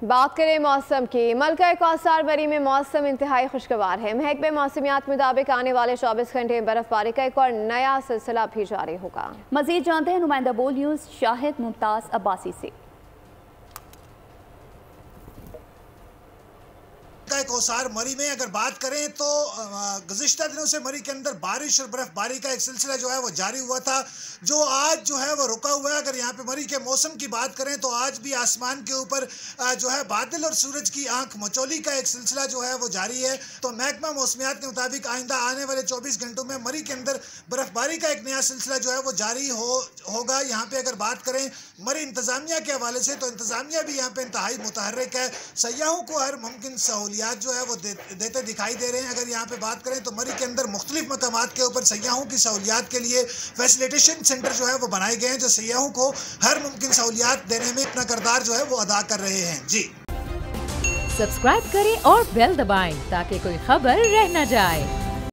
बात करें मौसम की। मलका कौसार बरी में मौसम इंतहाई खुशगवार है। महकमे मौसमियात के मुताबिक आने वाले 24 घंटे बर्फबारी का एक और नया सिलसिला भी जारी होगा। मजीद जानते हैं नुमाइंदा बोल न्यूज़ शाहिद मुमताज अब्बासी से। कौसार मरी में अगर बात करें तो गुज़िश्ता दिनों से मरी के अंदर बारिश और बर्फबारी का एक सिलसिला जो है वो जारी हुआ था, जो आज जो है वो रुका हुआ है। अगर यहाँ पे मरी के मौसम की बात करें तो आज भी आसमान के ऊपर जो है बादल और सूरज की आंख मचौली का एक सिलसिला जो है वो जारी है। तो महकमा मौसमियात के मुताबिक आइंदा आने वाले 24 घंटों में मरी के अंदर बर्फबारी का एक नया सिलसिला जो है वो जारी होगा। यहाँ पे अगर बात करें मरी इंतजामिया के हवाले से तो इंतजामिया भी यहाँ पे इंतहाई मुतहर्रिक है। सयाहों को हर मुमकिन सहूलियात जो है वो देते दिखाई दे रहे हैं। अगर यहाँ पे बात करें तो मरी के अंदर मुख्तलिफ मकामात के ऊपर सयाहों की सहूलियात के लिए फैसिलिटेशन सेंटर जो है वो बनाए गए हैं, जो सयाहों को हर मुमकिन सहूलियात देने में अपना किरदार जो है वो अदा कर रहे हैं। जी सब्सक्राइब करें और बेल दबाएं ताकि कोई खबर रह न जाए।